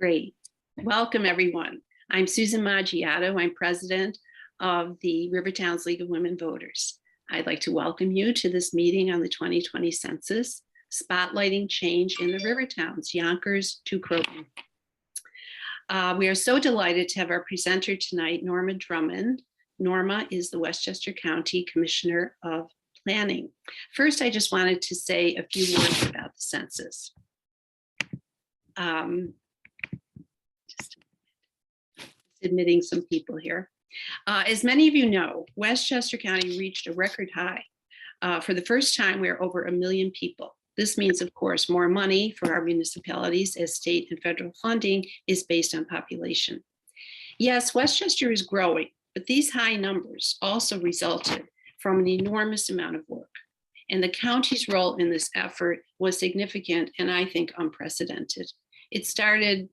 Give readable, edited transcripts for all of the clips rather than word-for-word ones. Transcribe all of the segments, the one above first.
Great. Welcome, everyone. I'm Susan Maggiato. I'm president of the Rivertowns League of Women Voters. I'd like to welcome you to this meeting on the 2020 census, spotlighting change in the Rivertowns, Yonkers to Croton. We are so delighted to have our presenter tonight, Norma Drummond. Norma is the Westchester County Commissioner of Planning. First, I just wanted to say a few words about the census. Just admitting some people here. As many of you know, Westchester County reached a record high. For the first time, we're over 1 million people. This means, of course, more money for our municipalities as state and federal funding is based on population. Yes, Westchester is growing, but these high numbers also resulted from an enormous amount of work. And the county's role in this effort was significant and I think unprecedented. It started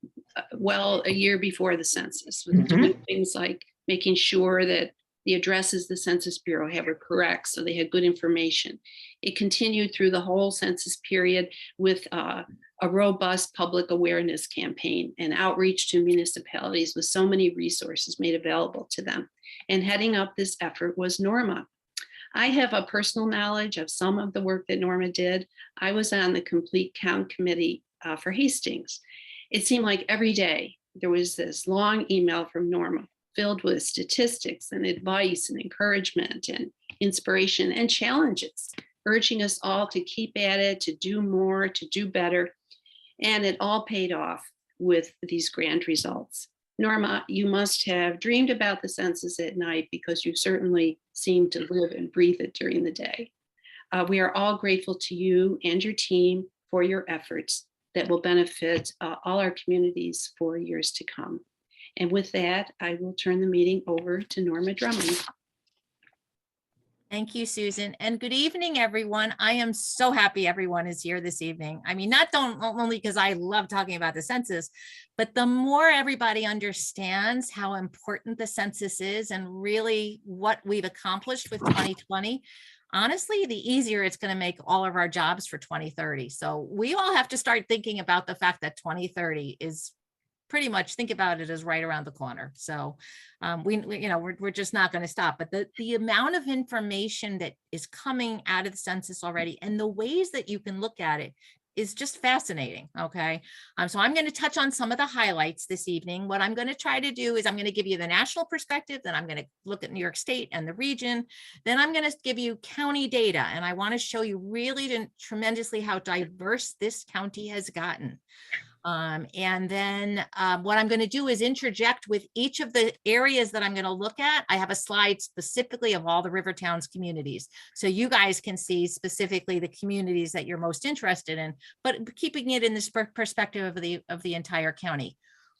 well a year before the census with doing things like making sure that the addresses the Census Bureau have are correct, so they had good information. It continued through the whole census period with a robust public awareness campaign and outreach to municipalities with so many resources made available to them. And heading up this effort was Norma. I have a personal knowledge of some of the work that Norma did. I was on the Complete Count Committee for Hastings. It seemed like every day there was this long email from Norma filled with statistics and advice and encouragement and inspiration and challenges, urging us all to keep at it, to do more, to do better. And it all paid off with these grand results. Norma, you must have dreamed about the census at night because you certainly seem to live and breathe it during the day. We are all grateful to you and your team for your efforts that will benefit all our communities for years to come. And with that, I will turn the meeting over to Norma Drummond. Thank you, Susan, and good evening, everyone. I am so happy everyone is here this evening. I mean, not only because I love talking about the census, but the more everybody understands how important the census is and really what we've accomplished with 2020, honestly, the easier it's going to make all of our jobs for 2030. So we all have to start thinking about the fact that 2030 is pretty much, think about it as right around the corner. So we're just not going to stop. But the amount of information that is coming out of the census already and the ways that you can look at it is just fascinating. Okay. So I'm going to touch on some of the highlights this evening. What I'm going to try to do is I'm going to give you the national perspective, then I'm going to look at New York State and the region. Then I'm going to give you county data. And I want to show you really tremendously how diverse this county has gotten. And then what I'm going to do is interject with each of the areas that I'm going to look at. I have a slide specifically of all the Rivertowns communities. So you guys can see specifically the communities that you're most interested in, but keeping it in this perspective of the entire county.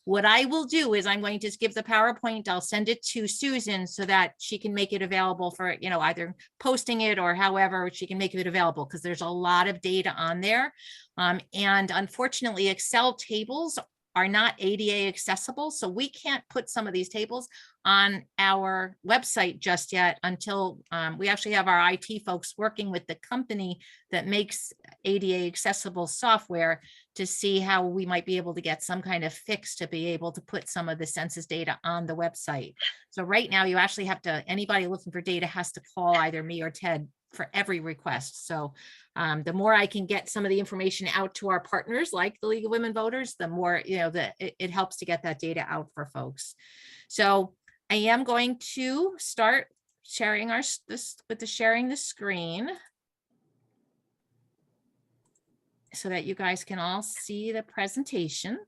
What I will do is I'm going to give the PowerPoint. I'll send it to Susan so that she can make it available for, either posting it or however she can make it available, because there's a lot of data on there. And unfortunately, Excel tables are not ADA accessible. So we can't put some of these tables on our website just yet until we actually have our IT folks working with the company that makes ADA accessible software to see how we might be able to get some kind of fix to be able to put some of the census data on the website. So right now you actually have to, anybody looking for data has to call either me or Ted for every request. So the more I can get some of the information out to our partners like the League of Women Voters, the more, it helps to get that data out for folks. So I am going to start sharing sharing the screen so that you guys can all see the presentation.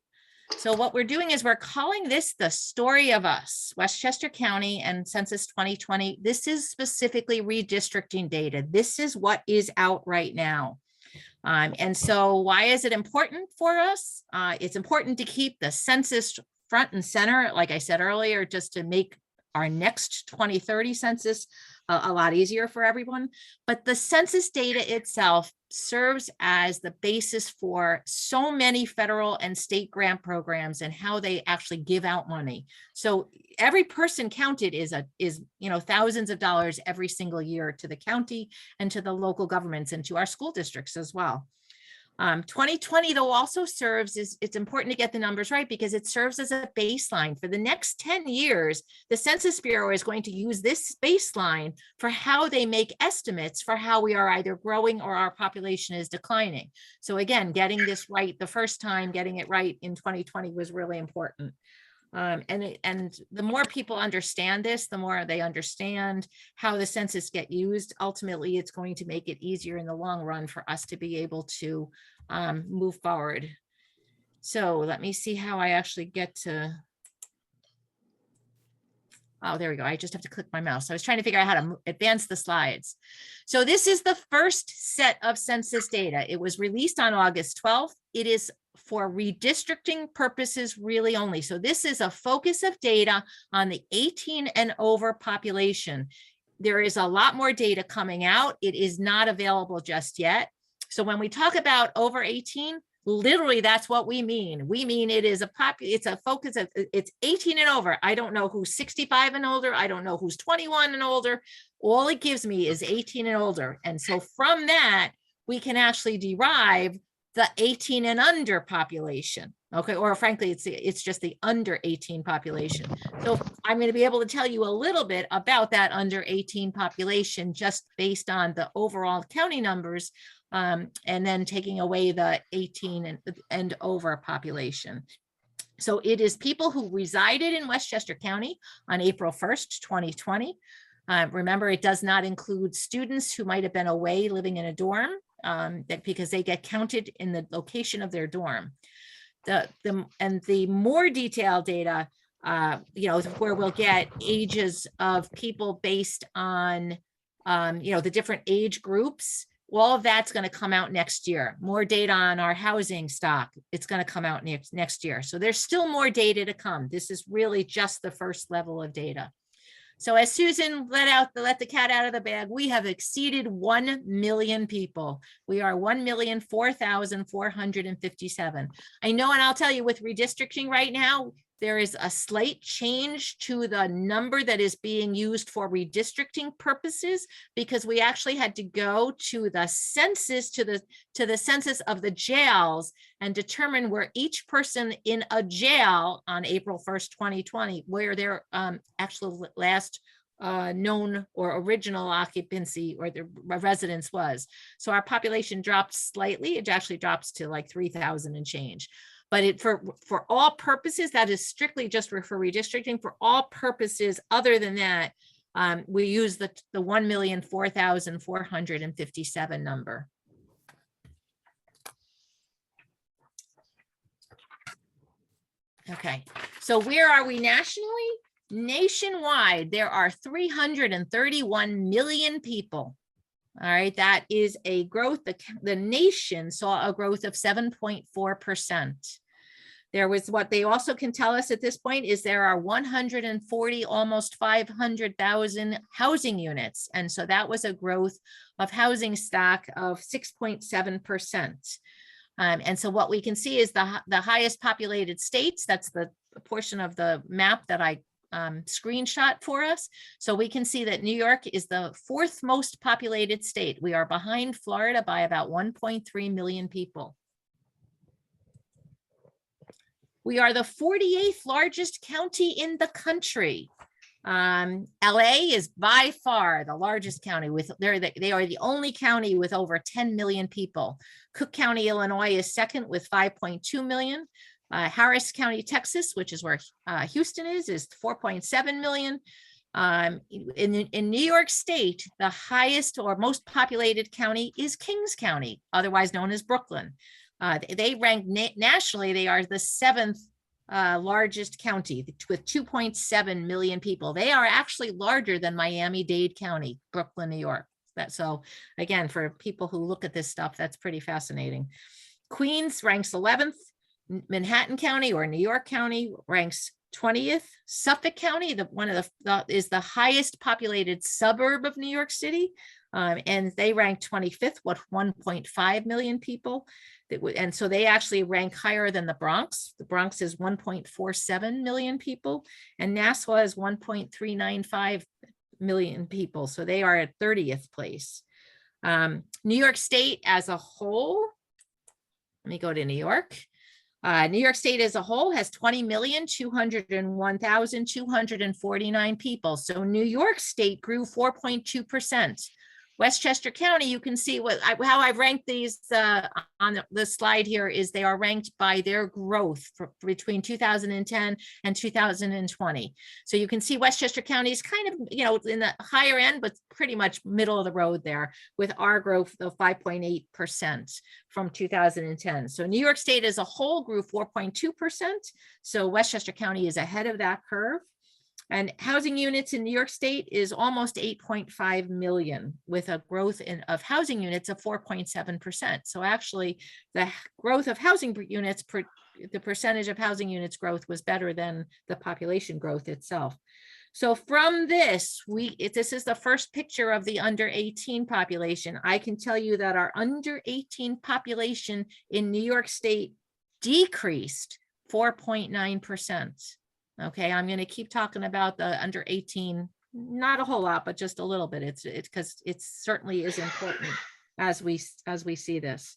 So what we're doing is we're calling this the story of us, Westchester County and Census 2020. This is specifically redistricting data. This is what is out right now. And so why is it important for us? It's important to keep the census front and center, like I said earlier, just to make our next 2030 census a lot easier for everyone. But the census data itself serves as the basis for so many federal and state grant programs and how they actually give out money. So every person counted is thousands of dollars every single year to the county and to the local governments and to our school districts as well. 2020 though also serves it's important to get the numbers right because it serves as a baseline for the next 10 years. The Census Bureau is going to use this baseline for how they make estimates for how we are either growing or our population is declining. So again, getting this right the first time, getting it right in 2020 was really important. And the more people understand this, the more they understand how the census get used. Ultimately, it's going to make it easier in the long run for us to be able to move forward. So let me see how I actually get to. Oh, there we go. I just have to click my mouse. I was trying to figure out how to advance the slides. So this is the first set of census data. It was released on August 12th. It is for redistricting purposes really only. So this is a focus of data on the 18 and over population. There is a lot more data coming out. It is not available just yet. So when we talk about over 18, literally that's what we mean. We mean it is it's a focus of it's 18 and over. I don't know who's 65 and older. I don't know who's 21 and older. All it gives me is 18 and older. And so from that, we can actually derive the 18 and under population. Okay, or frankly, it's just the under 18 population. So I'm going to be able to tell you a little bit about that under 18 population just based on the overall county numbers, and then taking away the 18 and over population. So it is people who resided in Westchester County on April 1st, 2020. Remember, it does not include students who might have been away living in a dorm, because they get counted in the location of their dorm. The more detailed data, where we'll get ages of people based on, the different age groups. All of that's going to come out next year. More data on our housing stock. It's going to come out next year. So there's still more data to come. This is really just the first level of data. So as Susan let the cat out of the bag, we have exceeded 1 million people. We are 1,004,457. I know, and I'll tell you with redistricting right now, there is a slight change to the number that is being used for redistricting purposes because we actually had to go to the census, to the census of the jails and determine where each person in a jail on April 1st, 2020, where their actual last known or original occupancy or the residence was. So our population dropped slightly. It actually drops to like 3,000 and change. But for all purposes, that is strictly just for redistricting. For all purposes other than that, we use the 1,004,457 number. Okay, so where are we nationally? Nationwide, there are 331 million people. All right, that is a growth. The nation saw a growth of 7.4%. There was what they also can tell us at this point is there are 140, almost 500,000 housing units. And so that was a growth of housing stock of 6.7%. And so what we can see is the highest populated states, that's the portion of the map that I screenshot for us. So we can see that New York is the 4th most populated state. We are behind Florida by about 1.3 million people. We are the 48th largest county in the country. LA is by far the largest county with they are the only county with over 10 million people. Cook County, Illinois is second with 5.2 million. Harris County, Texas, which is where Houston is 4.7 million. In New York State, the highest or most populated county is Kings County, otherwise known as Brooklyn. They rank nationally, they are the 7th largest county with 2.7 million people. They are actually larger than Miami-Dade County, Brooklyn, New York. So again, for people who look at this stuff, that's pretty fascinating. Queens ranks 11th. Manhattan County or New York County ranks 20th. Suffolk County, is the highest populated suburb of New York City, and they rank 25th with 1.5 million people. And so they actually rank higher than the Bronx. The Bronx is 1.47 million people, and Nassau is 1.395 million people. So they are at 30th place. New York State as a whole Let me go to New York. New York State as a whole has 20,201,249 people. So New York State grew 4.2%. Westchester County, you can see how I've ranked these on the slide here is they are ranked by their growth between 2010 and 2020. So you can see Westchester County is kind of, in the higher end, but pretty much middle of the road there with our growth of 5.8% from 2010. So New York State as a whole grew 4.2%. So Westchester County is ahead of that curve. And housing units in New York State is almost 8.5 million with a growth of housing units of 4.7%. So actually the growth of housing units, the percentage of housing units growth was better than the population growth itself. So from this, this is the first picture of the under 18 population. I can tell you that our under 18 population in New York State decreased 4.9%. Okay, I'm going to keep talking about the under 18, not a whole lot, but just a little bit. It's because it certainly is important as we see this.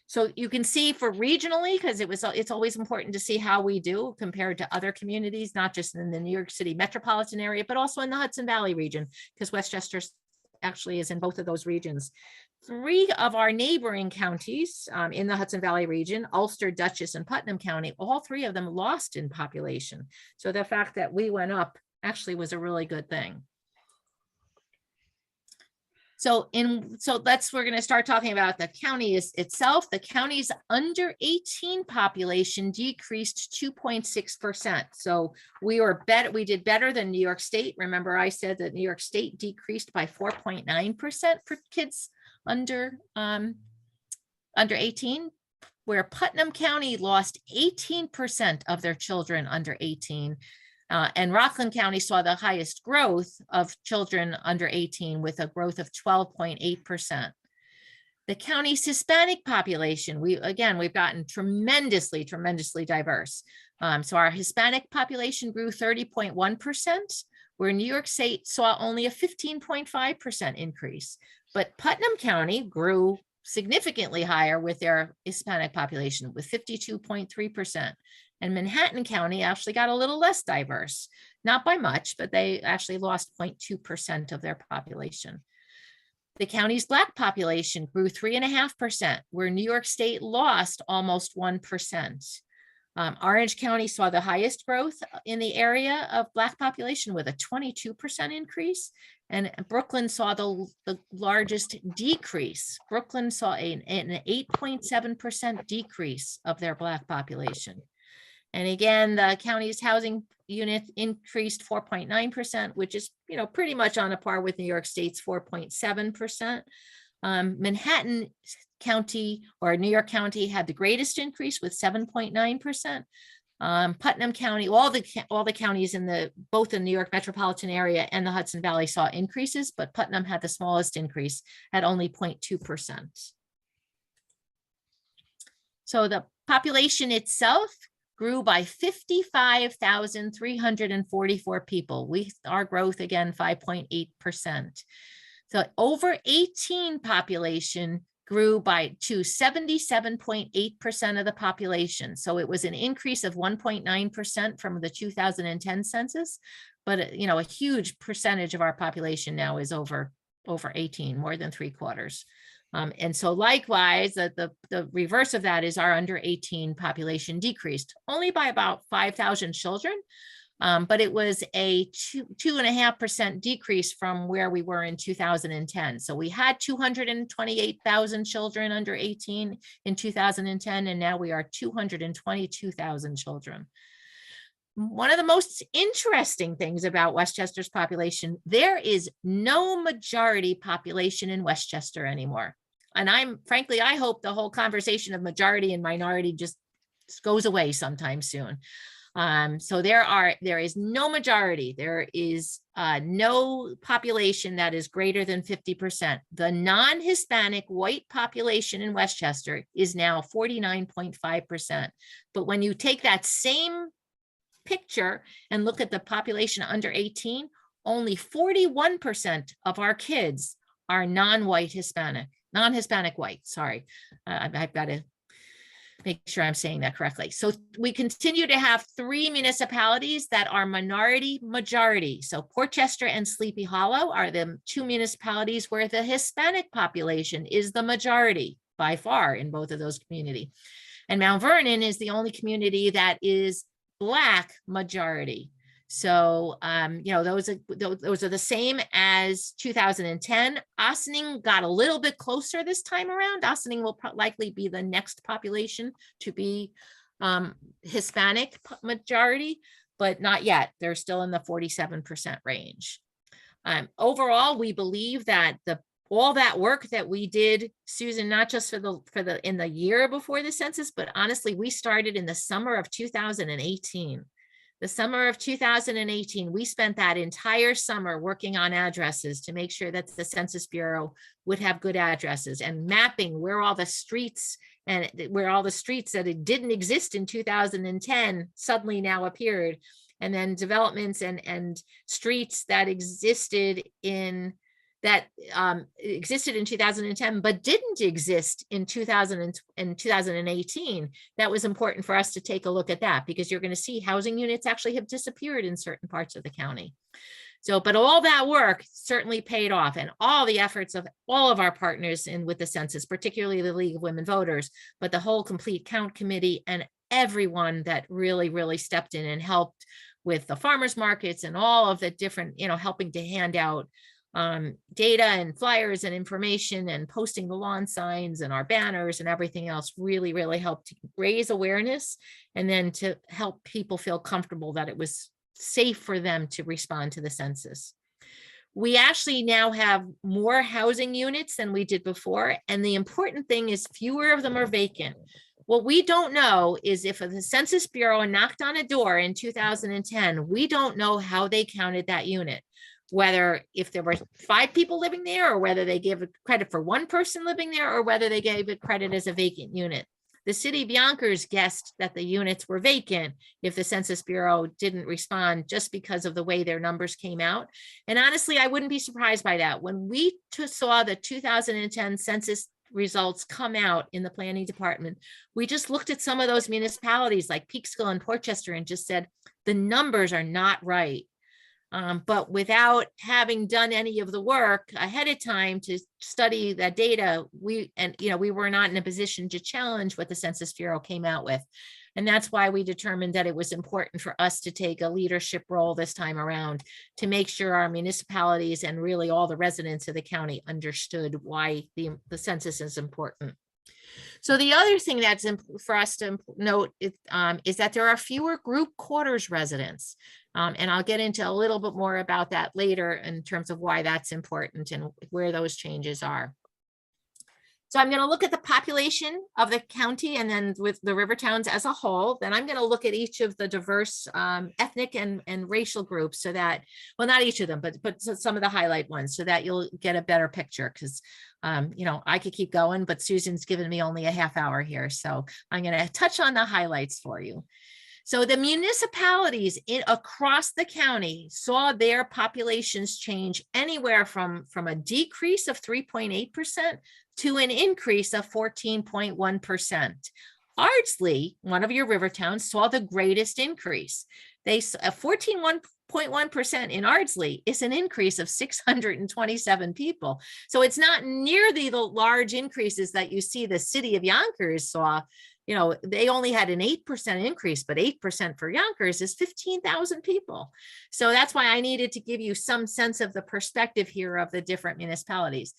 So you can see for regionally, because it's always important to see how we do compared to other communities, not just in the New York City metropolitan area, but also in the Hudson Valley region, because Westchester actually is in both of those regions. 3 of our neighboring counties in the Hudson Valley region, Ulster, Dutchess, and Putnam County, all 3 of them lost in population. So the fact that we went up actually was a really good thing. So we're going to start talking about the county itself. The county's under 18 population decreased 2.6%. So we did better than New York State. Remember, I said that New York State decreased by 4.9% for kids under 18, where Putnam County lost 18% of their children under 18. And Rockland County saw the highest growth of children under 18 with a growth of 12.8%. The county's Hispanic population, we've gotten tremendously diverse. So our Hispanic population grew 30.1%, where New York State saw only a 15.5% increase. But Putnam County grew significantly higher with their Hispanic population with 52.3%. And Manhattan County actually got a little less diverse, not by much, but they actually lost 0.2% of their population. The county's Black population grew 3.5%, where New York State lost almost 1%. Orange County saw the highest growth in the area of Black population with a 22% increase, and Brooklyn saw the largest decrease. Brooklyn saw an 8.7% decrease of their Black population. And again, the county's housing unit increased 4.9%, which is, pretty much on a par with New York State's 4.7%. Manhattan County or New York County had the greatest increase with 7.9%. Putnam County, all the counties in both the New York metropolitan area and the Hudson Valley saw increases, but Putnam had the smallest increase at only 0.2%. So the population itself grew by 55,344 people. Our growth again, 5.8%. So over 18 population grew to 77.8% of the population. So it was an increase of 1.9% from the 2010 census, but a huge percentage of our population now is over 18, more than 3/4. And so likewise, the reverse of that is our under 18 population decreased only by about 5,000 children, but it was a 2.5% decrease from where we were in 2010. So we had 228,000 children under 18 in 2010, and now we are 222,000 children. One of the most interesting things about Westchester's population, there is no majority population in Westchester anymore. And I hope the whole conversation of majority and minority just goes away sometime soon. So there is no majority. There is no population that is greater than 50%. The non-Hispanic white population in Westchester is now 49.5%. But when you take that same picture and look at the population under 18, only 41% of our kids are non-Hispanic white. Sorry, I've got to make sure I'm saying that correctly. So we continue to have 3 municipalities that are minority majority. So Portchester and Sleepy Hollow are the 2 municipalities where the Hispanic population is the majority by far in both of those communities. And Mount Vernon is the only community that is Black majority. So, those are the same as 2010. Ossining got a little bit closer this time around. Ossining will likely be the next population to be Hispanic majority, but not yet. They're still in the 47% range. Overall, we believe that all that work that we did, Susan, not just in the year before the census, but honestly, we started in the summer of 2018. The summer of 2018, we spent that entire summer working on addresses to make sure that the Census Bureau would have good addresses and mapping where all the streets that it didn't exist in 2010 suddenly now appeared. And then developments and streets that existed in 2010, but didn't exist in 2018. That was important for us to take a look at that, because you're going to see housing units actually have disappeared in certain parts of the county. So, but all that work certainly paid off, and all the efforts of all of our partners with the census, particularly the League of Women Voters, but the whole Complete Count Committee and everyone that really stepped in and helped with the farmers markets and all of the different, helping to hand out data and flyers and information and posting the lawn signs and our banners and everything else really helped to raise awareness, and then to help people feel comfortable that it was safe for them to respond to the census. We actually now have more housing units than we did before, and the important thing is fewer of them are vacant. What we don't know is if the Census Bureau knocked on a door in 2010, we don't know how they counted that unit. Whether if there were 5 people living there, or whether they gave credit for 1 person living there, or whether they gave it credit as a vacant unit. The city of Yonkers guessed that the units were vacant if the Census Bureau didn't respond, just because of the way their numbers came out. And honestly, I wouldn't be surprised by that. When we saw the 2010 census results come out in the planning department, we just looked at some of those municipalities like Peekskill and Portchester and just said, the numbers are not right. But without having done any of the work ahead of time to study that data, we were not in a position to challenge what the Census Bureau came out with. And that's why we determined that it was important for us to take a leadership role this time around to make sure our municipalities and really all the residents of the county understood why the census is important. So the other thing that's for us to note is that there are fewer group quarters residents. And I'll get into a little bit more about that later in terms of why that's important and where those changes are. So I'm going to look at the population of the county and then with the Rivertowns as a whole. Then I'm going to look at each of the diverse ethnic and racial groups, so that, well, not each of them, but some of the highlight ones, so that you'll get a better picture. Because I could keep going, but Susan's given me only a half hour here. So I'm going to touch on the highlights for you. So the municipalities across the county saw their populations change anywhere from a decrease of 3.8% to an increase of 14.1%. Ardsley, one of your river towns, saw the greatest increase. They 14.1% in Ardsley is an increase of 627 people. So it's not near the large increases that you see the city of Yonkers saw. They only had an 8% increase, but 8% for Yonkers is 15,000 people. So that's why I needed to give you some sense of the perspective here of the different municipalities.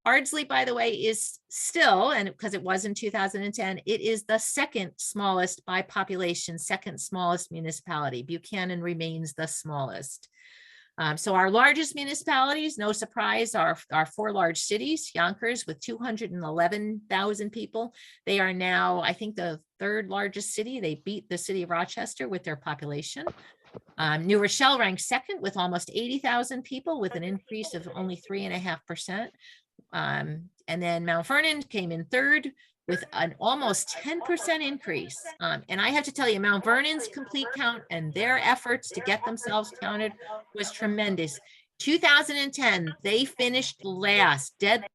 Ardsley, by the way, is still, and because it was in 2010, it is the second smallest by population, second smallest municipality. Buchanan remains the smallest. So our largest municipalities, no surprise, are 4 large cities. Yonkers with 211,000 people. They are now, I think, the 3rd largest city. They beat the city of Rochester with their population. New Rochelle ranks 2nd with almost 80,000 people, with an increase of only 3.5%. And then Mount Vernon came in 3rd with an almost 10% increase. And I have to tell you, Mount Vernon's complete count and their efforts to get themselves counted was tremendous. 2010, they finished last, dead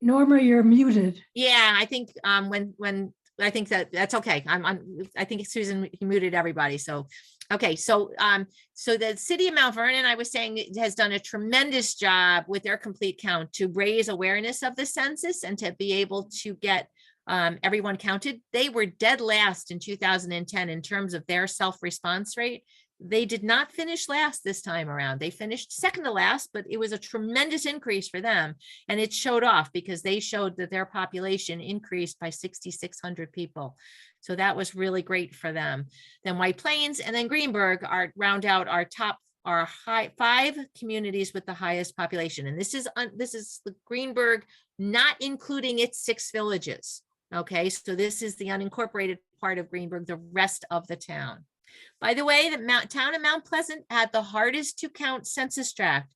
Norma, you're muted. Yeah, I think when I think that's okay. I think Susan muted everybody. So okay, so so the city of Mount Vernon, I was saying, has done a tremendous job with their complete count to raise awareness of the census and to be able to get everyone counted. They were dead last in 2010 in terms of their self-response rate. They did not finish last this time around. They finished second to last, but it was a tremendous increase for them. And it showed off because they showed that their population increased by 6,600 people. So that was really great for them. Then White Plains and then Greenberg are round out our top, our high 5 communities with the highest population. And this is the Greenberg, not including its 6 villages. Okay, so this is the unincorporated part of Greenberg, the rest of the town. By the way, the town of Mount Pleasant had the hardest to count census tract.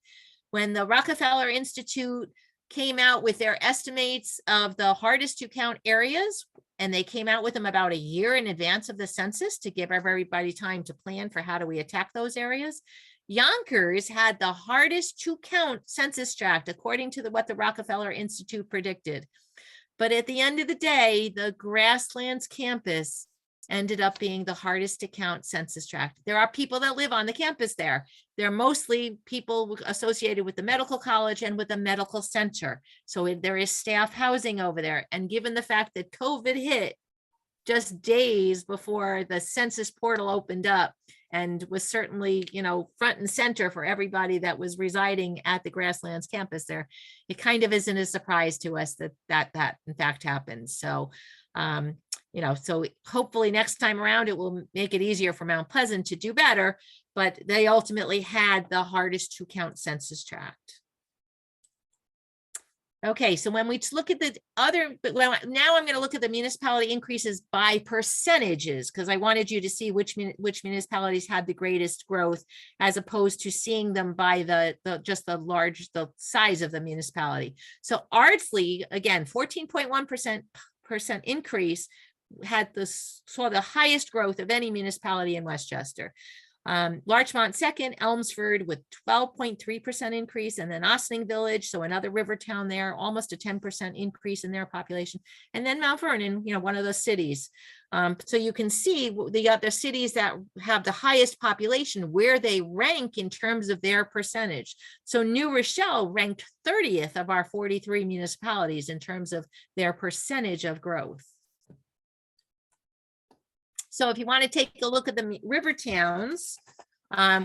When the Rockefeller Institute came out with their estimates of the hardest to count areas, and they came out with them about a year in advance of the census to give everybody time to plan for how do we attack those areas. Yonkers had the hardest to count census tract according to what the Rockefeller Institute predicted. But at the end of the day, the Grasslands campus ended up being the hardest to count census tract. There are people that live on the campus there. They're mostly people associated with the medical college and with the medical center. So there is staff housing over there. And given the fact that COVID hit just days before the census portal opened up and was certainly, you know, front and center for everybody that was residing at the Grasslands campus there, it kind of isn't a surprise to us that in fact happened. So, you know, so hopefully next time around, it will make it easier for Mount Pleasant to do better, but they ultimately had the hardest to count census tract. Okay, so when we look at the other, well, now I'm going to look at the municipality increases by percentages, because I wanted you to see which municipalities had the greatest growth, as opposed to seeing them by the size of the municipality. So Ardsley, again, 14.1% increase, saw the highest growth of any municipality in Westchester. Larchmont second, Elmsford with 12.3% increase, and then Ossining Village, so another river town there, almost a 10% increase in their population, and then Mount Vernon, you know, one of those cities. So you can see the other cities that have the highest population, where they rank in terms of their percentage. So New Rochelle ranked 30th of our 43 municipalities in terms of their percentage of growth. So if you want to take a look at the river towns,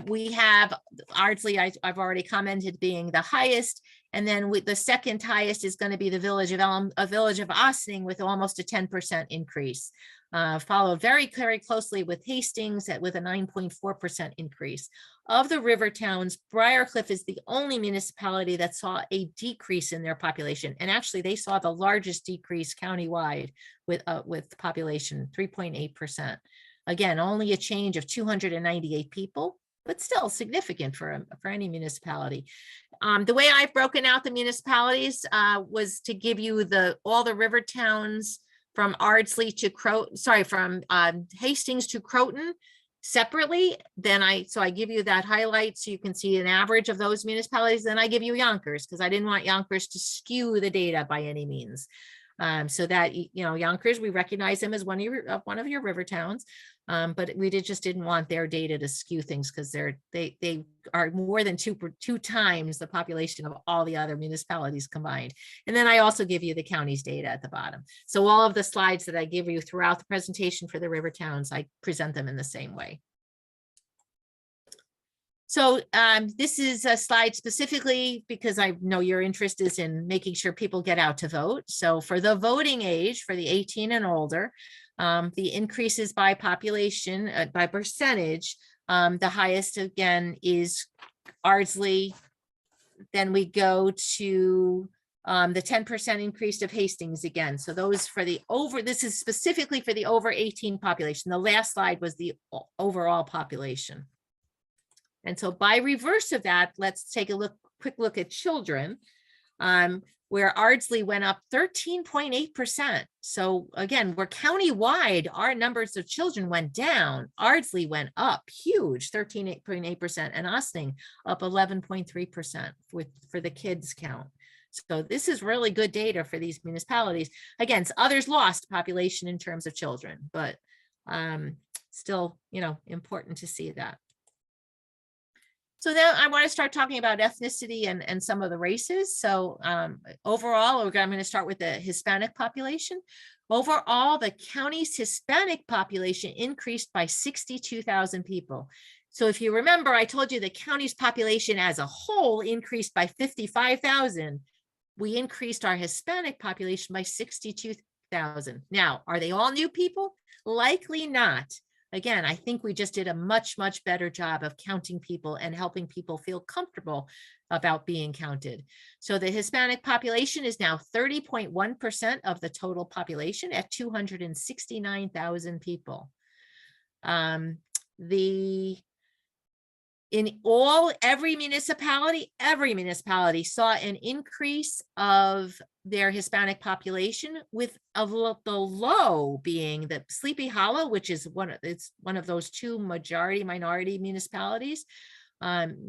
we have Ardsley, I've already commented, being the highest. And then the second highest is going to be the village of Ossining with almost a 10% increase. Followed very closely with Hastings with a 9.4% increase. Of the river towns, Briarcliff is the only municipality that saw a decrease in their population. And actually they saw the largest decrease countywide with population, 3.8%. Again, only a change of 298 people, but still significant for any municipality. The way I've broken out the municipalities was to give you all the river towns from Ardsley to Croton, from Hastings to Croton separately. Then I give you that highlight so you can see an average of those municipalities. Then I give you Yonkers, because I didn't want Yonkers to skew the data by any means. So that, you know, Yonkers, we recognize them as one of your river towns, but we just didn't want their data to skew things, because they are more than two times the population of all the other municipalities combined. And then I also give you the county's data at the bottom. So all of the slides that I give you throughout the presentation for the river towns, I present them in the same way. So this is a slide specifically because I know your interest is in making sure people get out to vote. So for the voting age, for the 18 and older, the increases by population, by percentage, the highest again is Ardsley. Then we go to the 10% increase of Hastings again. So those for the this is specifically for the over 18 population. The last slide was the overall population. And so by reverse of that, let's take a quick look at children, where Ardsley went up 13.8%. So again, we're countywide, our numbers of children went down. Ardsley went up huge, 13.8%, and Ossining up 11.3% for the kids count. So this is really good data for these municipalities. Again, others lost population in terms of children, but still, important to see that. So then I want to start talking about ethnicity and some of the races. So overall, I'm going to start with the Hispanic population. Overall, the county's Hispanic population increased by 62,000 people. So if you remember, I told you the county's population as a whole increased by 55,000. We increased our Hispanic population by 62,000. Now, are they all new people? Likely not. Again, I think we just did a much, much better job of counting people and helping people feel comfortable about being counted. So the Hispanic population is now 30.1% of the total population at 269,000 people. Every municipality saw an increase of their Hispanic population, with the low being the Sleepy Hollow, which is one of those two minority municipalities.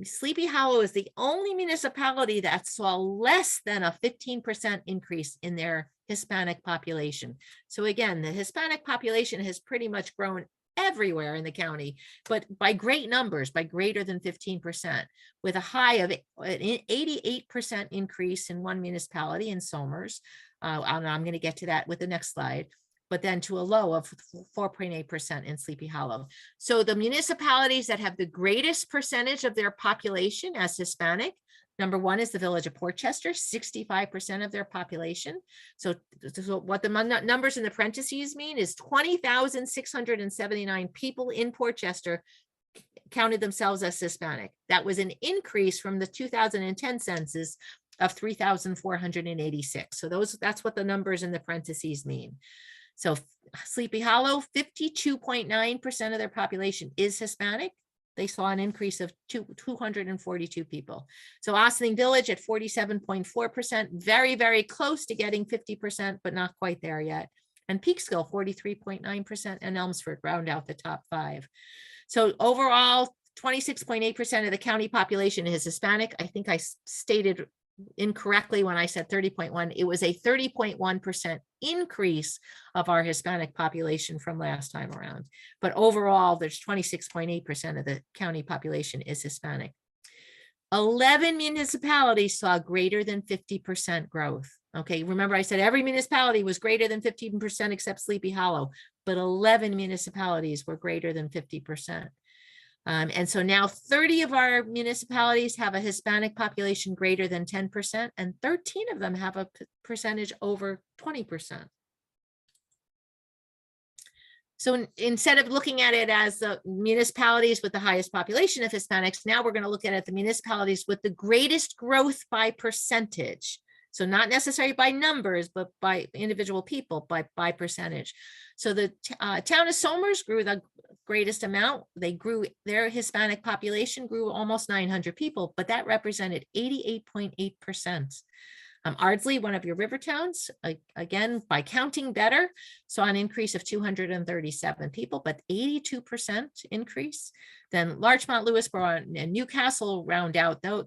Sleepy Hollow is the only municipality that saw less than a 15% increase in their Hispanic population. So again, the Hispanic population has pretty much grown everywhere in the county, but by great numbers, by greater than 15%, with a high of an 88% increase in one municipality in Somers. And I'm going to get to that with the next slide, but then to a low of 4.8% in Sleepy Hollow. So the municipalities that have the greatest percentage of their population as Hispanic, number one is the village of Portchester, 65% of their population. So what the numbers in the parentheses mean is 20,679 people in Portchester counted themselves as Hispanic. That was an increase from the 2010 census of 3,486. So that's what the numbers in the parentheses mean. So Sleepy Hollow, 52.9% of their population is Hispanic. They saw an increase of 242 people. So Ossining Village at 47.4%, very, very close to getting 50%, but not quite there yet. And Peekskill, 43.9%, and Elmsford round out the top five. So overall, 26.8% of the county population is Hispanic. I think I stated incorrectly when I said 30.1. It was a 30.1% increase of our Hispanic population from last time around. But overall, there's 26.8% of the county population is Hispanic. 11 municipalities saw greater than 50% growth. Okay, remember I said every municipality was greater than 15% except Sleepy Hollow, but 11 municipalities were greater than 50%. And so now 30 of our municipalities have a Hispanic population greater than 10%, and 13 of them have a percentage over 20%. So instead of looking at it as the municipalities with the highest population of Hispanics, now we're going to look at it the municipalities with the greatest growth by percentage. So not necessarily by numbers, but by individual people, by percentage. So the town of Somers grew the greatest amount. They grew, their Hispanic population grew almost 900 people, but that represented 88.8%. Ardsley, one of your river towns, again, by counting better, saw an increase of 237 people, but 82% increase. Then Larchmont, Lewisboro, and Newcastle round out the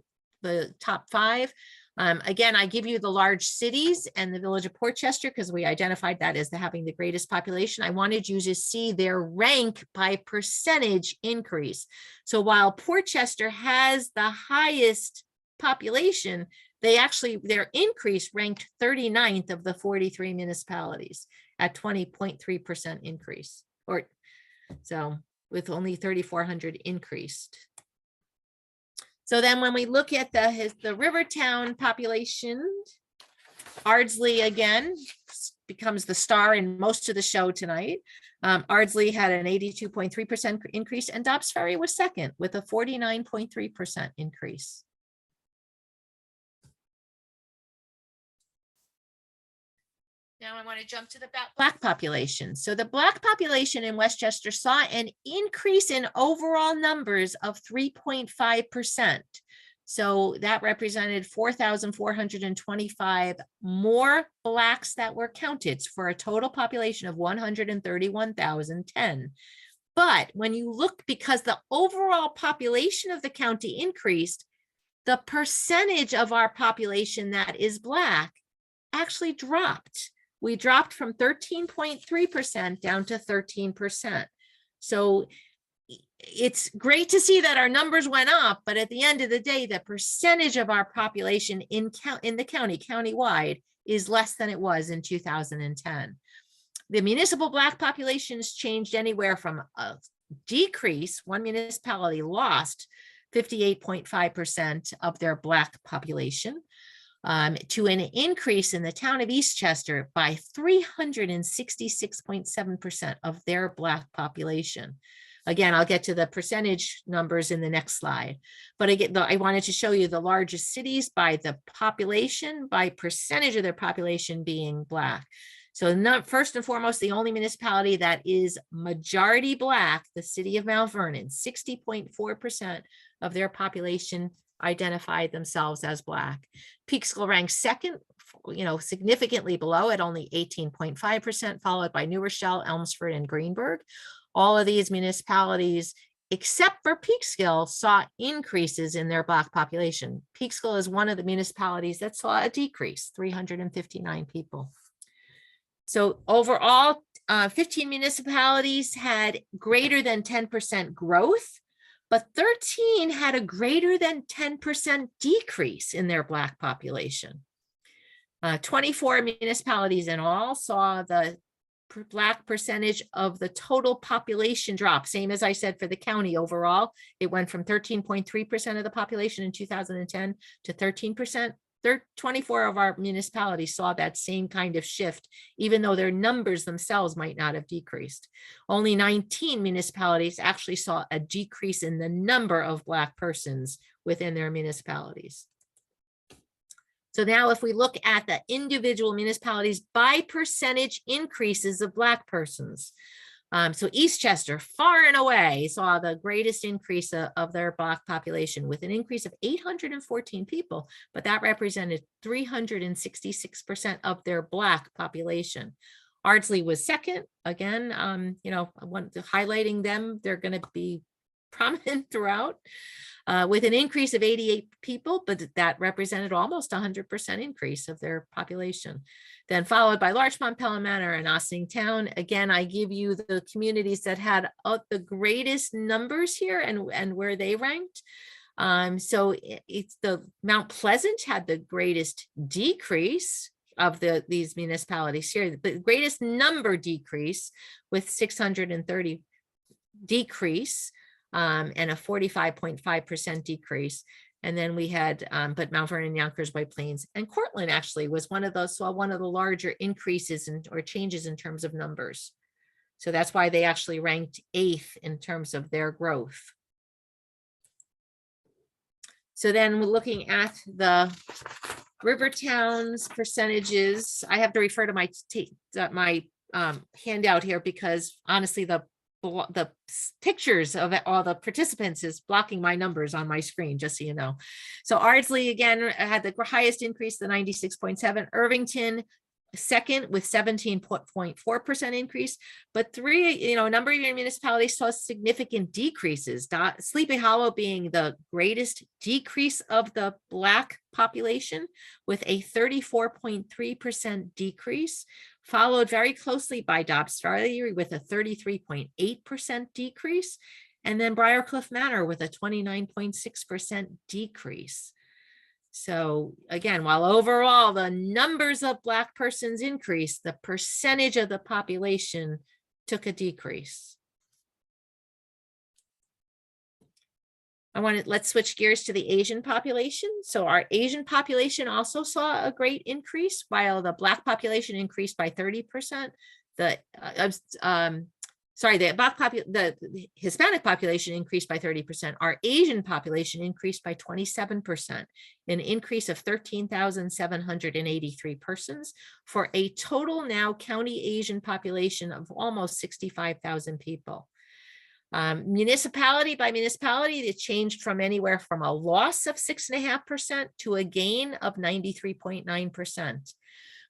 top five. Again, I give you the large cities and the village of Portchester because we identified that as having the greatest population. I wanted you to see their rank by percentage increase. So while Portchester has the highest population, their increase ranked 39th of the 43 municipalities at 20.3% increase, or so with only 3,400 increased. So then when we look at the Rivertown population, Ardsley again becomes the star in most of the show tonight. Ardsley had an 82.3% increase, and Dobbs Ferry was second with a 49.3% increase. Now I want to jump to the Black population. So the Black population in Westchester saw an increase in overall numbers of 3.5%. So that represented 4,425 more Blacks that were counted for a total population of 131,010. But when you look, because the overall population of the county increased, the percentage of our population that is Black actually dropped. We dropped from 13.3% down to 13%. So it's great to see that our numbers went up, but at the end of the day, the percentage of our population in the county, countywide, is less than it was in 2010. The municipal Black populations changed anywhere from a decrease. One municipality lost 58.5% of their Black population, to an increase in the town of Eastchester by 366.7% of their Black population. Again, I'll get to the percentage numbers in the next slide. But again, I wanted to show you the largest cities by the population, by percentage of their population being Black. So first and foremost, the only municipality that is majority Black, the city of Mount Vernon, 60.4% of their population identified themselves as Black. Peekskill ranks second, significantly below at only 18.5%, followed by New Rochelle, Elmsford, and Greenburgh. All of these municipalities, except for Peekskill, saw increases in their Black population. Peekskill is one of the municipalities that saw a decrease, 359 people. So overall, 15 municipalities had greater than 10% growth, but 13 had a greater than 10% decrease in their Black population. 24 municipalities in all saw the Black percentage of the total population drop. Same as I said for the county overall, it went from 13.3% of the population in 2010 to 13%. 24 of our municipalities saw that same kind of shift, even though their numbers themselves might not have decreased. Only 19 municipalities actually saw a decrease in the number of Black persons within their municipalities. So now if we look at the individual municipalities by percentage increases of Black persons. So Eastchester far and away saw the greatest increase of their Black population with an increase of 814 people, but that represented 366% of their Black population. Ardsley was second. Again, highlighting them, they're going to be prominent throughout. With an increase of 88 people, but that represented almost 100% increase of their population. Then followed by Larchmont, Pelham Manor, and Ossining Town. Again, I give you the communities that had the greatest numbers here and where they ranked. So it's the Mount Pleasant had the greatest decrease of these municipalities here, the greatest number decrease with 630 decrease. And a 45.5% decrease. And then we had, but Mount Vernon, Yonkers, White Plains, and Cortland actually was one of those, saw one of the larger increases or changes in terms of numbers. So that's why they actually ranked 8th in terms of their growth. So then we're looking at the Rivertowns percentages. I have to refer to my handout here because honestly, the pictures of all the participants is blocking my numbers on my screen, just so you know. So Ardsley again had the highest increase, the 96.7. Irvington second with 17.4% increase, but a number of your municipalities saw significant decreases. Sleepy Hollow being the greatest decrease of the Black population with a 34.3% decrease, followed very closely by Dobbs Ferry with a 33.8% decrease, and then Briarcliff Manor with a 29.6% decrease. So again, while overall the numbers of Black persons increased, the percentage of the population took a decrease. Let's switch gears to the Asian population. So our Asian population also saw a great increase, while the Black population increased by 30%. The Hispanic population increased by 30%. Our Asian population increased by 27%, an increase of 13,783 persons for a total now county Asian population of almost 65,000 people. Municipality by municipality, it changed from anywhere from a loss of 6.5% to a gain of 93.9%.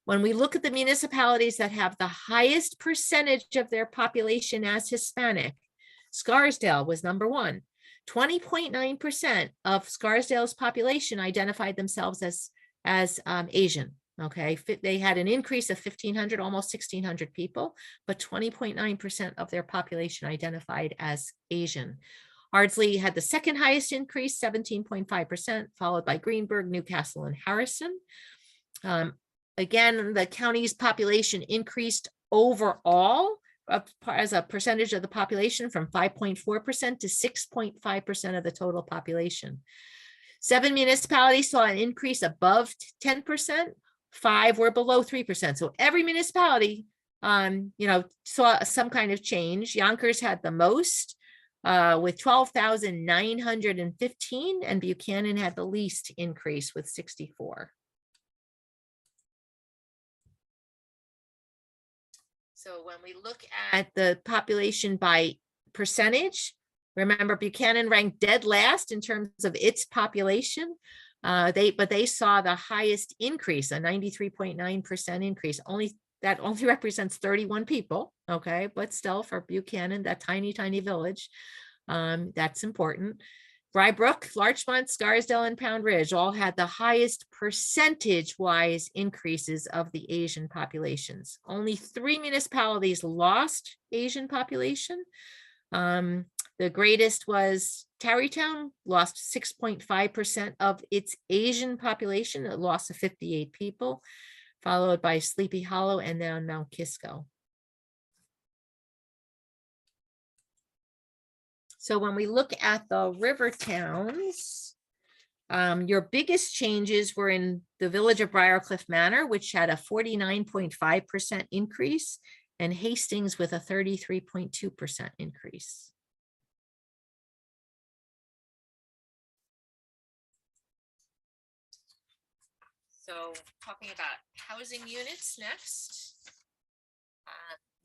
When we look at the municipalities that have the highest percentage of their population as Hispanic, Scarsdale was number 1 20.9% of Scarsdale's population identified themselves as Asian. Okay, they had an increase of 1,500, almost 1,600 people, but 20.9% of their population identified as Asian. Ardsley had the second highest increase, 17.5%, followed by Greenberg, Newcastle, and Harrison. Again, the county's population increased overall as a percentage of the population from 5.4% to 6.5% of the total population. 7 municipalities saw an increase above 10%. 5 were below 3%. So every municipality, saw some kind of change. Yonkers had the most with 12,915, and Buchanan had the least increase with 64. So when we look at the population by percentage, remember Buchanan ranked dead last in terms of its population. They saw the highest increase, a 93.9% increase. That only represents 31 people. Okay, but still for Buchanan, that tiny village, that's important. Rybrook, Larchmont, Scarsdale, and Pound Ridge all had the highest percentage-wise increases of the Asian populations. Only 3 municipalities lost Asian population. The greatest was Tarrytown, lost 6.5% of its Asian population, a loss of 58 people, followed by Sleepy Hollow and then Mount Kisco. So when we look at the river towns, your biggest changes were in the village of Briarcliff Manor, which had a 49.5% increase, and Hastings with a 33.2% increase. So talking about housing units next.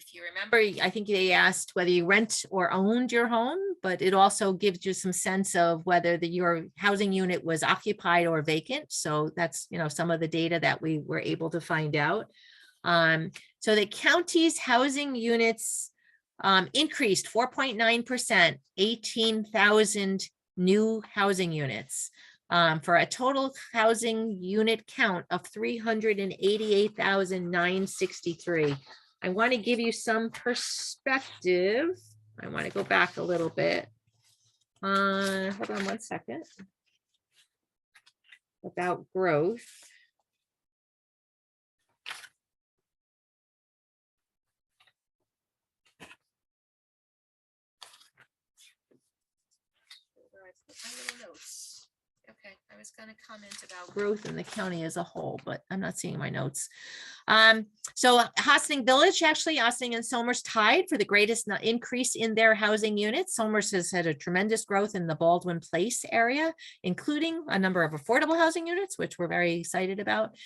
If you remember, I think they asked whether you rent or owned your home, but it also gives you some sense of whether your housing unit was occupied or vacant. So that's, some of the data that we were able to find out. So the county's housing units increased 4.9%, 18,000 new housing units. For a total housing unit count of 388,963. I want to give you some perspective. I want to go back a little bit. Hold on one second. About growth. Okay, I was going to comment about growth in the county as a whole, but I'm not seeing my notes. So Ossining Village, actually, Ossining and Somers tied for the greatest increase in their housing units. Somers has had a tremendous growth in the Baldwin Place area, including a number of affordable housing units, which we're very excited about.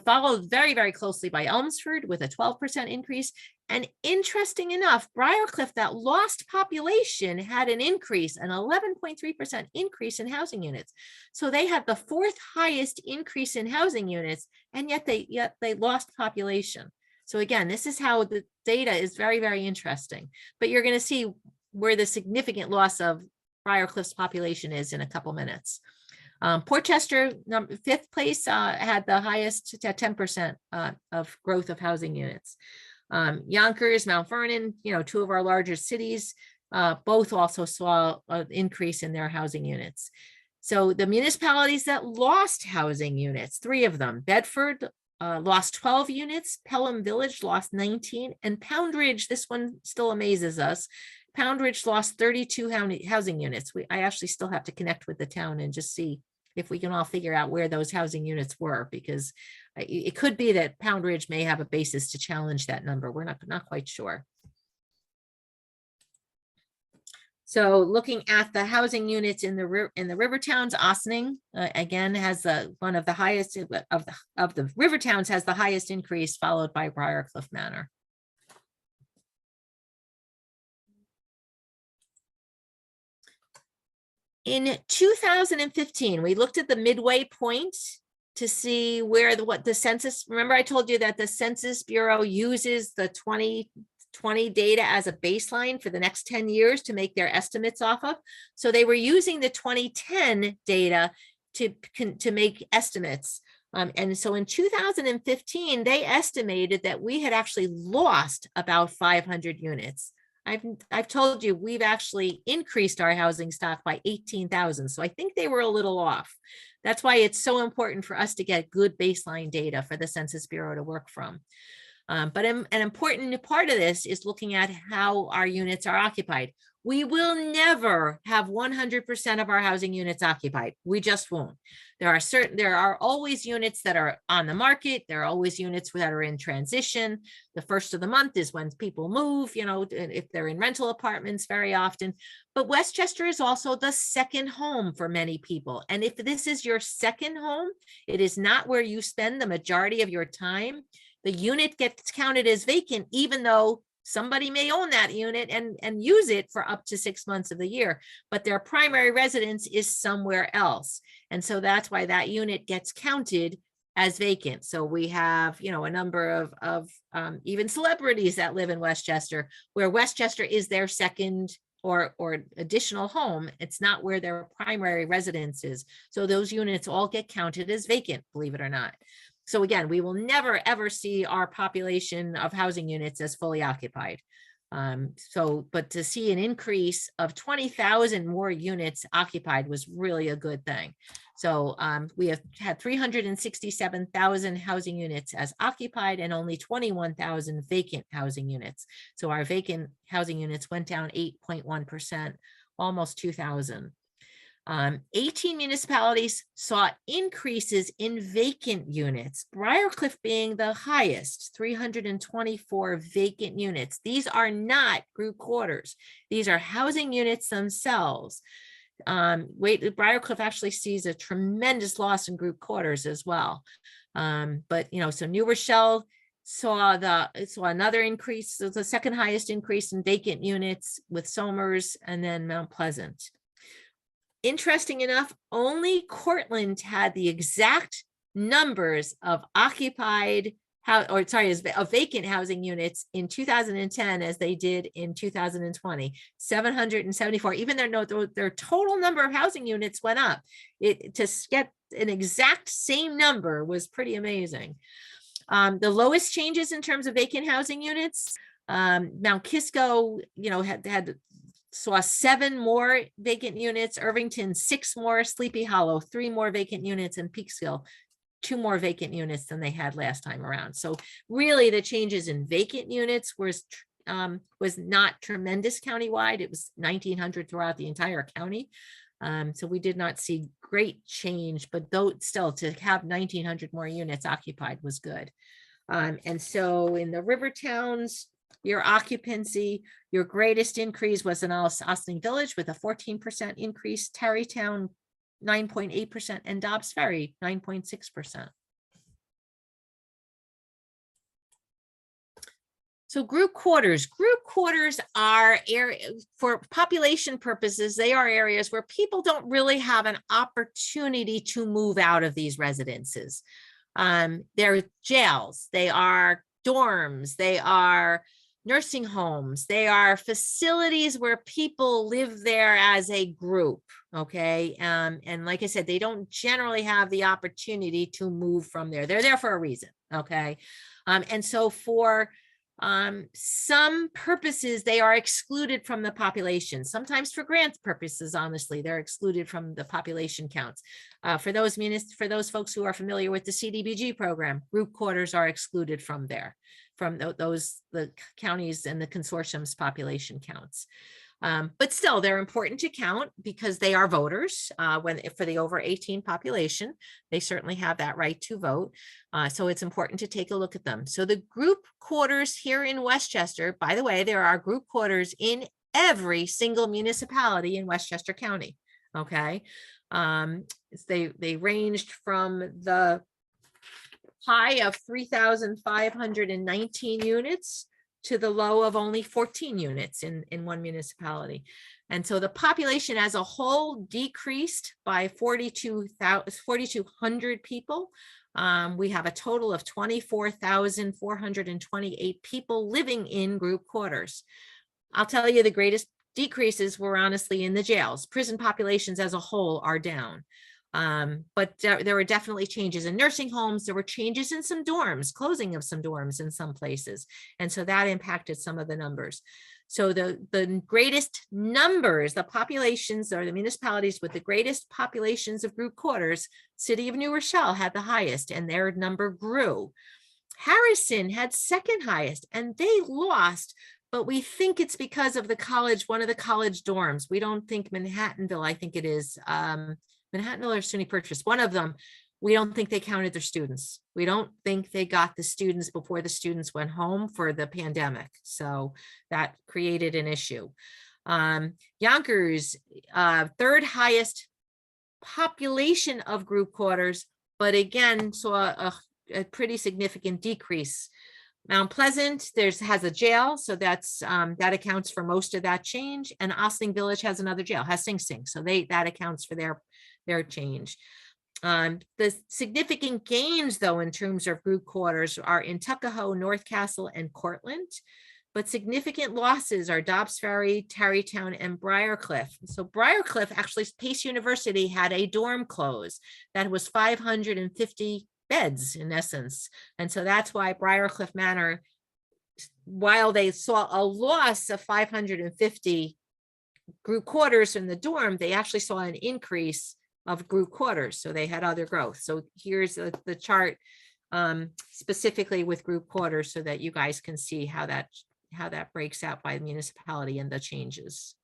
Followed very, very closely by Elmsford with a 12% increase. And interesting enough, Briarcliff, that lost population, had an increase, an 11.3% increase in housing units. So they had the 4th highest increase in housing units, and yet they lost population. So again, this is how the data is very, very interesting. But you're going to see where the significant loss of Briarcliff's population is in a couple minutes. Portchester, 5th place, had the highest at 10% of growth of housing units. Yonkers, Mount Vernon, 2 of our largest cities, both also saw an increase in their housing units. So the municipalities that lost housing units, 3 of them, Bedford lost 12 units, Pelham Village lost 19, and Pound Ridge, this one still amazes us, Pound Ridge lost 32 housing units. I actually still have to connect with the town and just see if we can all figure out where those housing units were, because it could be that Pound Ridge may have a basis to challenge that number. We're not quite sure. So looking at the housing units in the river towns, Ossining again has one of the highest of the river towns, has the highest increase, followed by Briarcliff Manor. In 2015, we looked at the midway point to see where what the census, remember I told you that the Census Bureau uses the 2020 data as a baseline for the next 10 years to make their estimates off of. So they were using the 2010 data to make estimates. And so in 2015, they estimated that we had actually lost about 500 units. I've told you, we've actually increased our housing stock by 18,000. So I think they were a little off. That's why it's so important for us to get good baseline data for the Census Bureau to work from. But an important part of this is looking at how our units are occupied. We will never have 100% of our housing units occupied. We just won't. There are always units that are on the market. There are always units that are in transition. The first of the month is when people move, you know, if they're in rental apartments very often. But Westchester is also the second home for many people. And if this is your second home, it is not where you spend the majority of your time. The unit gets counted as vacant, even though somebody may own that unit and use it for up to 6 months of the year, but their primary residence is somewhere else. And so that's why that unit gets counted as vacant. So we have, you know, a number of even celebrities that live in Westchester, where Westchester is their second or additional home. It's not where their primary residence is. So those units all get counted as vacant, believe it or not. So again, we will never, ever see our population of housing units as fully occupied. But to see an increase of 20,000 more units occupied was really a good thing. So we have had 367,000 housing units as occupied and only 21,000 vacant housing units. So our vacant housing units went down 8.1%, almost 2,000. 18 municipalities saw increases in vacant units, Briarcliff being the highest, 324 vacant units. These are not group quarters. These are housing units themselves. Briarcliff actually sees a tremendous loss in group quarters as well. But, you know, so New Rochelle saw another increase, so the second highest increase in vacant units, with Somers and then Mount Pleasant. Interesting enough, only Cortland had the exact numbers of vacant housing units in 2010 as they did in 2020, 774. Even their total number of housing units went up. To get an exact same number was pretty amazing. The lowest changes in terms of vacant housing units, Mount Kisco, you know, saw 7 more vacant units, Irvington 6 more, Sleepy Hollow 3 more vacant units, and Peekskill 2 more vacant units than they had last time around. So really the changes in vacant units was not tremendous countywide. It was 1,900 throughout the entire county. So we did not see great change, but though still to have 1,900 more units occupied was good. And so in the river towns, your occupancy, your greatest increase was in Austin Village with a 14% increase, Tarrytown 9.8%, and Dobbs Ferry 9.6%. So group quarters are for population purposes, they are areas where people don't really have an opportunity to move out of these residences. They're jails, they are dorms, they are nursing homes, they are facilities where people live there as a group, okay? And like I said, they don't generally have the opportunity to move from there. They're there for a reason, okay? And so for some purposes, they are excluded from the population. Sometimes for grant purposes, honestly, they're excluded from the population counts. For those folks who are familiar with the CDBG program, group quarters are excluded from there, from the counties and the consortium's population counts. But still, they're important to count because they are voters. For the over 18 population, they certainly have that right to vote. So it's important to take a look at them. So the group quarters here in Westchester, by the way, there are group quarters in every single municipality in Westchester County. Okay, they ranged from the high of 3,519 units to the low of only 14 units in one municipality. And so the population as a whole decreased by 4,200 people. We have a total of 24,428 people living in group quarters. I'll tell you, the greatest decreases were honestly in the jails. Prison populations as a whole are down. But there were definitely changes in nursing homes. There were changes in some dorms, closing of some dorms in some places. And so that impacted some of the numbers. So the greatest numbers, the populations or the municipalities with the greatest populations of group quarters, City of New Rochelle had the highest and their number grew. Harrison had second highest and they lost, but we think it's because of the college, one of the college dorms. We don't think Manhattanville, I think it is, Manhattanville or SUNY Purchase, one of them, we don't think they counted their students. We don't think they got the students before the students went home for the pandemic. So that created an issue. Yonkers, third highest population of group quarters, but again, saw a pretty significant decrease. Mount Pleasant, has a jail, so that's that accounts for most of that change. And Ossining Village has another jail, has Sing Sing, so that accounts for their change. The significant gains, though, in terms of group quarters are in Tuckahoe, North Castle, and Cortland. But significant losses are Dobbs Ferry, Tarrytown, and Briarcliff. So Briarcliff, actually, Pace University had a dorm close that was 550 beds in essence. And so that's why Briarcliff Manor, while they saw a loss of 550 group quarters in the dorm, they actually saw an increase of group quarters. So they had other growth. So here's the chart specifically with group quarters so that you guys can see how that breaks out by municipality and the changes.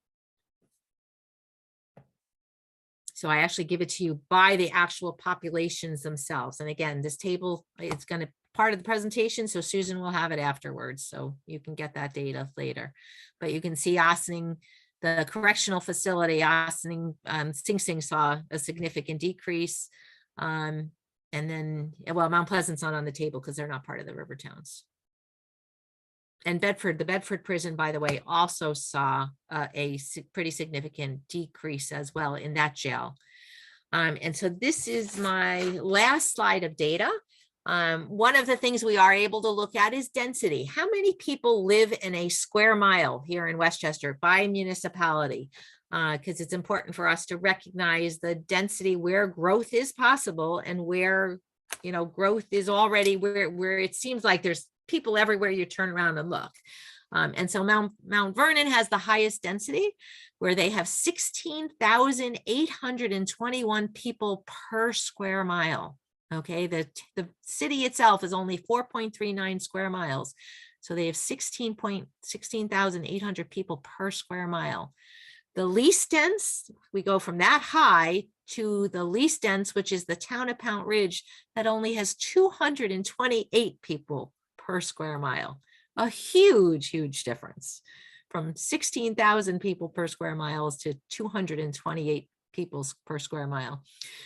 So I actually give it to you by the actual populations themselves. And again, this table, it's going to part of the presentation. So Susan will have it afterwards. So you can get that data later. But you can see Ossining, the correctional facility, Ossining, Sing Sing saw a significant decrease. And then, well, Mount Pleasant's not on the table because they're not part of the Rivertowns. And Bedford, the Bedford prison, by the way, also saw a pretty significant decrease as well in that jail. And so this is my last slide of data. One of the things we are able to look at is density. How many people live in a square mile here in Westchester by municipality? Because it's important for us to recognize the density where growth is possible and where, you know, growth is already where it seems like there's people everywhere you turn around and look. And so Mount Vernon has the highest density, where they have 16,821 people per square mile. Okay, the city itself is only 4.39 square miles. So they have 16,800 people per square mile. The least dense, we go from that high to the least dense, which is the town of Pound Ridge, that only has 228 people per square mile. A huge, huge difference from 16,000 people per square miles to 228 people per square mile.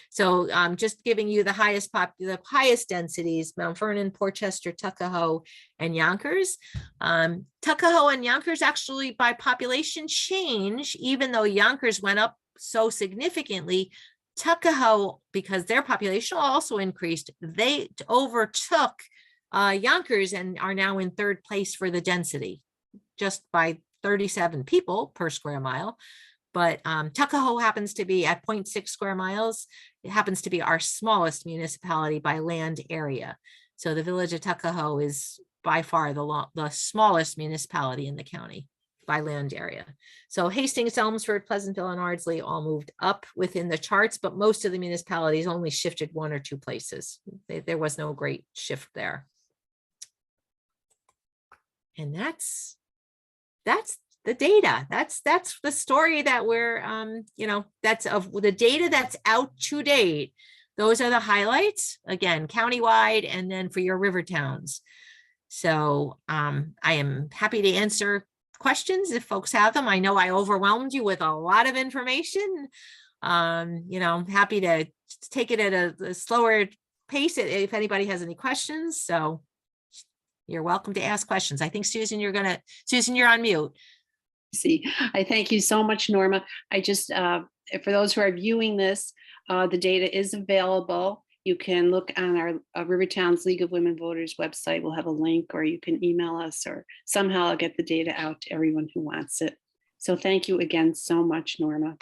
So just giving you the highest densities: Mount Vernon, Portchester, Tuckahoe, and Yonkers. Tuckahoe and Yonkers actually by population change, even though Yonkers went up so significantly, Tuckahoe, because their population also increased, they overtook Yonkers and are now in third place for the density, just by 37 people per square mile. But Tuckahoe happens to be at 0.6 square miles. It happens to be our smallest municipality by land area. So the village of Tuckahoe is by far the smallest municipality in the county by land area. So Hastings, Elmsford, Pleasantville, and Ardsley all moved up within the charts, but most of the municipalities only shifted one or two places. There was no great shift there. And that's the data. That's the story that we're, that's of the data that's out to date. Those are the highlights, again, countywide, and then for your river towns. So I am happy to answer questions if folks have them. I know I overwhelmed you with a lot of information. Happy to take it at a slower pace if anybody has any questions. So you're welcome to ask questions. I think Susan, you're on mute. See, I thank you so much, Norma. I just, for those who are viewing this, the data is available You can look on our Rivertowns League of Women Voters website. We'll have a link, or you can email us, or somehow I'll get the data out to everyone who wants it. So thank you again so much, Norma.